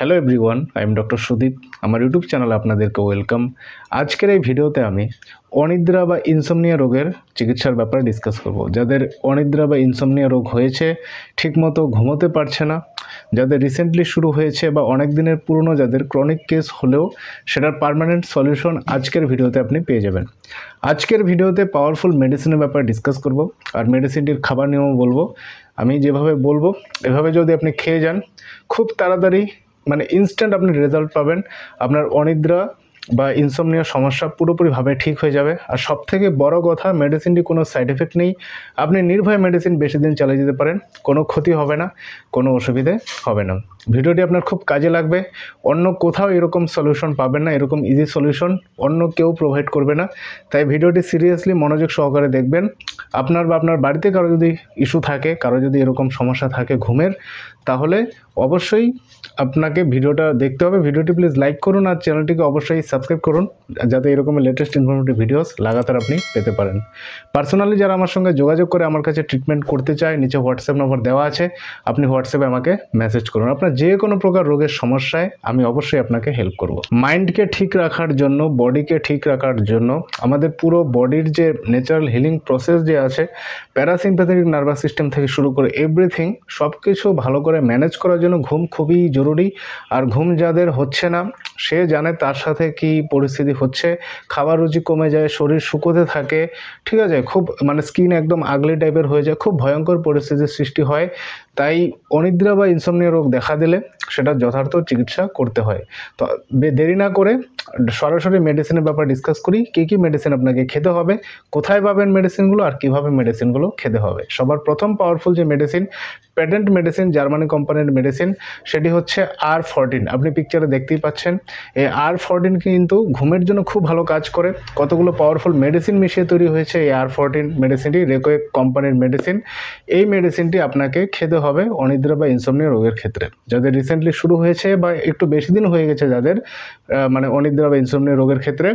Hello everyone, I am doctor Sudip. আমার YouTube চ্যানেলে আপনাদেরকে ওয়েলকাম। আজকের এই ভিডিওতে আমি অনিদ্রা বা ইনসমনিয়া রোগের চিকিৎসার ব্যাপারে ডিসকাস করব। যাদের অনিদ্রা বা ইনসমনিয়া রোগ হয়েছে, ঠিকমতো ঘুমোতে পারছে না, যাদের রিসেন্টলি শুরু হয়েছে বা অনেক দিনের পুরনো, যাদের ক্রনিক কেস হলেও সেটার পার্মানেন্ট সলিউশন আজকের ভিডিওতে আপনি পেয়ে যাবেন। আজকের ভিডিওতে পাওয়ারফুল মেডিসিনের ব্যাপারে ডিসকাস করব আর মেডিসিনটির খাবার নিয়মও বলবো। আমি যেভাবে বলবো এভাবে যদি আপনি খেয়ে যান, খুব তাড়াতাড়ি ইনস্ট্যান্ট আপনি রেজাল্ট পাবেন। আপনার অনিদ্রা বা ইনসমনিয়া সমস্যা পুরোপুরিভাবে ঠিক হয়ে যাবে। আর সবথেকে বড় কথা, মেডিসিনটি কোনো সাইড এফেক্ট নেই। আপনি নির্ভয়ে মেডিসিন বেশি দিন চালিয়ে যেতে পারেন, কোনো ক্ষতি হবে না, কোনো অসুবিধে হবে না। ভিডিওটি আপনার খুব কাজে লাগবে। অন্য কোথাও এরকম সলিউশন পাবেন না, এরকম ইজি সলিউশন অন্য কেউ প্রোভাইড করবে না। তাই ভিডিওটি সিরিয়াসলি মনোযোগ সহকারে দেখবেন। আপনার বা আপনার বাড়িতে কারো যদি ইস্যু থাকে, কারো যদি এরকম সমস্যা থাকে ঘুমের, তাহলে অবশ্যই আপনাকে ভিডিওটা দেখতে হবে। ভিডিওটি প্লিজ লাইক করুন আর চ্যানেলটিকে অবশ্যই সাবস্ক্রাইব করুন, যাতে এরকম লেটেস্ট ইনফরমেটিভ ভিডিওস লাগাতার আপনি পেতে পারেন। পার্সোনালি যারা আমার সঙ্গে যোগাযোগ করে আমার কাছে ট্রিটমেন্ট করতে চায়, নিচে হোয়াটসঅ্যাপ নম্বর দেওয়া আছে, আপনি হোয়াটসঅ্যাপে আমাকে মেসেজ করুন। আপনার যে কোনো প্রকার রোগের সমস্যায় আমি অবশ্যই আপনাকে হেল্প করব। মাইন্ডকে ঠিক রাখার জন্য, বডিকে ঠিক রাখার জন্য আমাদের পুরো বডির যে ন্যাচারাল হিলিং প্রসেস যে আছে, প্যারাসিম্প্যাথেটিক নার্ভাস সিস্টেম থেকে শুরু করে এভরিথিং, সব কিছু ভালো করে ম্যানেজ করার জন্য ঘুম খুবই জরুরি। আর ঘুম যাদের হচ্ছে না, সে জানে তার সাথে কি পরিস্থিতি হচ্ছে। খাবার রুচি কমে যায়, শরীর শুকোতে থাকে, ঠিক আছে, খুব স্কিন একদম আগলি টাইপের হয়ে যায়, খুব ভয়ঙ্কর পরিস্থিতির সৃষ্টি হয়। তাই অনিদ্রা বা ইনসমনিয়া রোগ দেখা দিলে সেটা যথার্থ চিকিৎসা করতে হয়। তো দেরি না করে সরাসরি মেডিসিনের ব্যাপারে ডিসকাস করি। কী কী মেডিসিন আপনাকে খেতে হবে, কোথায় পাবেন মেডিসিনগুলো, আর কীভাবে মেডিসিনগুলো খেতে হবে। সবার প্রথম পাওয়ারফুল যে মেডিসিন, প্যাটেন্ট মেডিসিন, জার্মানি কোম্পানির মেডিসিন, সেটি হচ্ছে R14। আপনি পিকচারে দেখতেই পাচ্ছেন। এই R14 কিন্তু ঘুমের জন্য খুব ভালো কাজ করে। কতগুলো পাওয়ারফুল মেডিসিন মিশিয়ে তৈরি হয়েছে এই R14 মেডিসিনটি, রেকোয়েক কোম্পানির মেডিসিন। এই মেডিসিনটি আপনাকে খেতে হবে অনিদ্রা বা ইনসমনিয়া রোগের ক্ষেত্রে। যাদের রিসেন্টলি শুরু হয়েছে বা একটু বেশি দিন হয়ে গেছে, যাদের অনিদ্রা বা ইনসমনিয়া রোগের ক্ষেত্রে,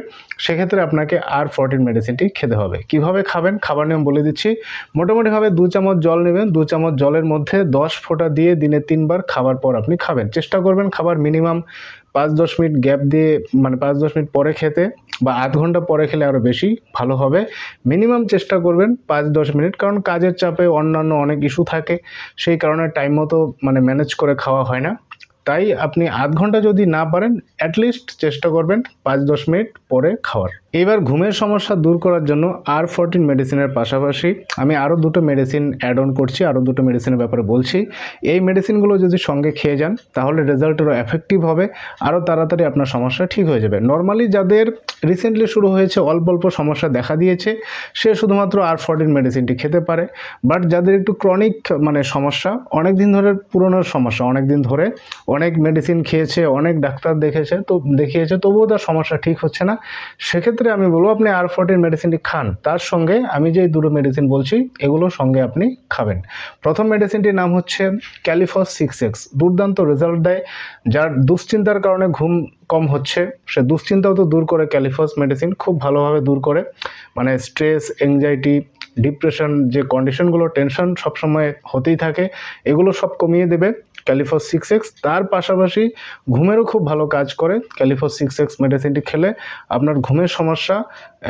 সেক্ষেত্রে আপনাকে R14 মেডিসিনটি খেতে হবে। কিভাবে খাবেন, খাবার নিয়ম বলে দিচ্ছি। মোটামুটিভাবে 2 চামচ জল নেবেন। 2 চামচ জলের মধ্যে 10 ফোঁটা দিয়ে দিনে 3 বার খাবার পর আপনি খাবেন। চেষ্টা করবেন খাবার মিনিমাম 5-10 মিনিট গ্যাপ দিয়ে, 5-10 মিনিট পরে খেতে, বা আধ ঘন্টা পরে খেলে আরও বেশি ভালো হবে। মিনিমাম চেষ্টা করবেন 5-10 মিনিট, কারণ কাজের চাপে অন্যান্য অনেক ইস্যু থাকে, সেই কারণে টাইম মতো ম্যানেজ করে খাওয়া হয় না। তাই আপনি আধ ঘন্টা যদি না পারেন, অ্যাটলিস্ট চেষ্টা করবেন 5-10 মিনিট পরে খাওয়ার। এবার ঘুমের সমস্যা দূর করার জন্য R14 মেডিসিনের পাশাপাশি আমি আরও দুটো মেডিসিন অ্যাড অন করছি, আরও দুটো মেডিসিনের ব্যাপারে বলছি। এই মেডিসিনগুলো যদি সঙ্গে খেয়ে যান, তাহলে রেজাল্ট আরও এফেক্টিভ হবে, আরও তাড়াতাড়ি আপনার সমস্যা ঠিক হয়ে যাবে। নর্মালি যাদের রিসেন্টলি শুরু হয়েছে, অল্প অল্প সমস্যা দেখা দিয়েছে, সে শুধুমাত্র R14 মেডিসিনটি খেতে পারে। বাট যাদের একটু ক্রনিক সমস্যা, অনেক দিন ধরে পুরনো সমস্যা, অনেক দিন ধরে অনেক মেডিসিন খেয়েছে, অনেক ডাক্তার দেখিয়েছে, তবুও তার সমস্যা ঠিক হচ্ছে না, সেক্ষেত্রে আমি বলবো আপনি R14 মেডিসিনটি খান। তার সঙ্গে আমি যে দুটো মেডিসিন বলছি, এগুলোর সঙ্গে আপনি খাবেন। প্রথম মেডিসিনটির নাম হচ্ছে ক্যালিফস 6X। দুর্দান্ত রেজাল্ট দেয়। যার দুশ্চিন্তার কারণে ঘুম কম হচ্ছে, সে দুশ্চিন্তাও তো দূর করে ক্যালিফস মেডিসিন, খুব ভালোভাবে দূর করে। স্ট্রেস, অ্যাংজাইটি, ডিপ্রেশন, যে কন্ডিশনগুলো, টেনশন সবসময় হতেই থাকে, এগুলো সব কমিয়ে দেবে ক্যালিফস 6X। তার পাশাপাশি ঘুমেরও খুব ভালো কাজ করে। ক্যালিফস 6X মেডিসিনটি খেলে আপনার ঘুমের সমস্যা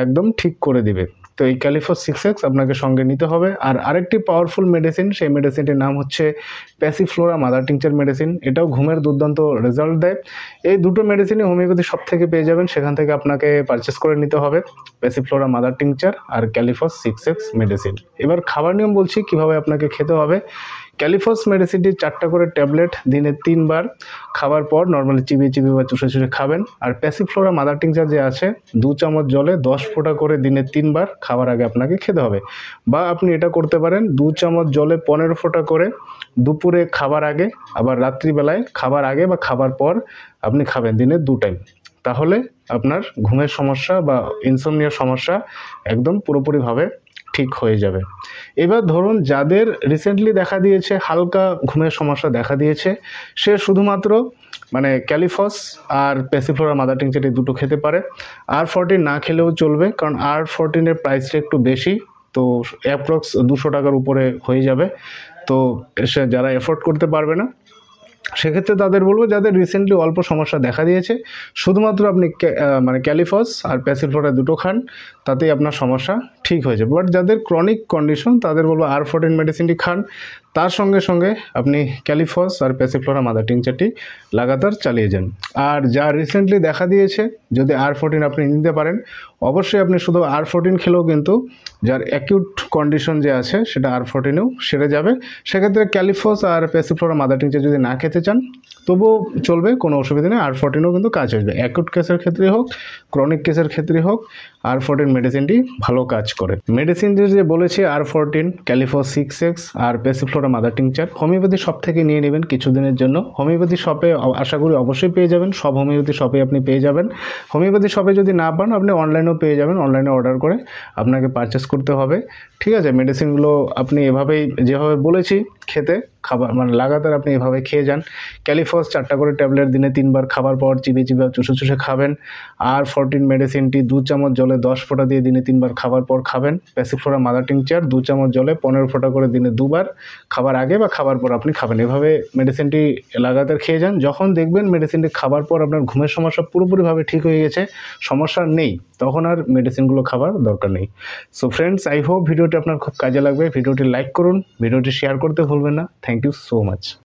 একদম ঠিক করে দিবে। তো এই ক্যালিফস 6X আপনাকে সঙ্গে নিতে হবে। আর আরেকটি পাওয়ারফুল মেডিসিন, সেই মেডিসিনটির নাম হচ্ছে প্যাসিফ্লোরা মাদার টিংচার মেডিসিন। এটাও ঘুমের দুর্দান্ত রেজাল্ট দেয়। এই দুটো মেডিসিনই হোমিওপ্যাথি সব থেকে পেয়ে যাবেন, সেখান থেকে আপনাকে পারচেস করে নিতে হবে প্যাসিফ্লোরা মাদার টিংচার আর ক্যালিফস 6X মেডিসিন। এবার খাবার নিয়ম বলছি, কিভাবে আপনাকে খেতে হবে। ক্যালিফস মেডিসিনটি 4টা করে ট্যাবলেট দিনে 3 বার খাবার পর নর্মালি চিবিয়ে বা চুষে খাবেন। আর প্যাসিফ্লোরা মাদার টিংচার যে আছে, 2 চামচ জলে 10 ফোঁটা করে দিনে 3 বার খাবার আগে আপনাকে খেতে হবে। বা আপনি এটা করতে পারেন, 2 চামচ জলে 15 ফোঁটা করে দুপুরে খাবার আগে, আবার রাত্রিবেলায় খাবার আগে বা খাবার পর আপনি খাবেন, দিনে 2 টাইম। তাহলে আপনার ঘুমের সমস্যা বা ইনসমনিয়ার সমস্যা একদম পুরোপুরিভাবে ঠিক হয়ে যাবে। এবার ধরুন যাদের রিসেন্টলি দেখা দিয়েছে, হালকা ঘুমের সমস্যা দেখা দিয়েছে, সে শুধুমাত্র ক্যালিফস আর প্যাসিফ্লোরা মাদার টিংচার দুটো খেতে পারে। R14 না খেলেও চলবে, কারণ R14 এর প্রাইসটা একটু বেশি, তো অ্যাপ্রক্স 200 টাকার উপরে হয়ে যাবে। তো যারা এফোর্ড করতে পারবে না, সেক্ষেত্রে তাদের বলবো যাদের রিসেন্টলি অল্প সমস্যা দেখা দিয়েছে, শুধুমাত্র আপনি মানে ক্যালিফস আর প্যাসিলফ্লোরা দুটো খান, তাতেই আপনার সমস্যা ঠিক হয়ে যাবে। বাট যাদের ক্রনিক কন্ডিশন তাদের বলবো R14 মেডিসিনটি খান, তার সঙ্গে সঙ্গে আপনি ক্যালিফস আর প্যাসিলফ্লোরা মাদার টিংচারটি লাগাতার চালিয়ে যান। আর যা রিসেন্টলি দেখা দিয়েছে, যদি R14 আপনি নিতে পারেন, অবশ্যই আপনি শুধু R14 খেলেও কিন্তু যার অ্যাকিউট কন্ডিশন যে আছে সেটা R14এও সেরে যাবে। সেক্ষেত্রে ক্যালিফস আর প্যাসিলফ্লোরা মাদার টিংচার যদি না খেতে চান তবুও চলবে, কোনো অসুবিধা নেই। R14এও কিন্তু কাজ আসবে, অ্যাকিউট কেসের ক্ষেত্রে হোক, ক্রনিক কেসের ক্ষেত্রে হোক, R14 মেডিসিনটি ভালো কাজ করে। মেডিসিন যে বলেছি R14, ক্যালিফস 6X আর প্যাসিলফ্লোরা মাদার টিংচার, হোমিওপ্যাথি শপ থেকে নিয়ে নেবেন কিছুদিনের জন্য। হোমিওপ্যাথি শপে আশা করি অবশ্যই পেয়ে যাবেন, সব হোমিওপ্যাথি শপে আপনি পেয়ে যাবেন। হোমিওপ্যাথি শপে যদি না পান আপনি অনলাইনেও পেয়ে যাবেন, অনলাইনে অর্ডার করে আপনাকে পারচেস করতে হবে। ঠিক আছে, মেডিসিনগুলো আপনি এভাবেই যেভাবে বলেছি খেতে, খাবার মানে লাগাতার আপনি এভাবে খেয়ে যান। ক্যালিফস 4টা করে ট্যাবলেট দিনে 3 বার খাবার পর চিবিয়ে চিবিয়ে চুষে চুষে খাবেন। R14 মেডিসিনটি 2 চামচ জলে 10 ফোঁটা দিয়ে দিনে 3 বার খাবার পর খাবেন। প্যাসিলফ্লোরা মাদার টিংচার 2 চামচ জলে 15 ফোঁটা করে দিনে 2 বার খাবার আগে বা খাবার পর আপনি খাবেন। এভাবে মেডিসিনটি লাগাতার খেয়ে যান। যখন দেখবেন মেডিসিনটি খাবার পর আপনার ঘুমের সমস্যা পুরোপুরিভাবে ঠিক হয়ে গেছে, সমস্যা নেই, তখন আর মেডিসিনগুলো খাবার দরকার নেই। সো ফ্রেন্ডস, আই হোপ ভিডিওটি আপনার খুব কাজে লাগবে। ভিডিওটি লাইক করুন, ভিডিওটি শেয়ার করতে ভুলবেন না। Thank you so much.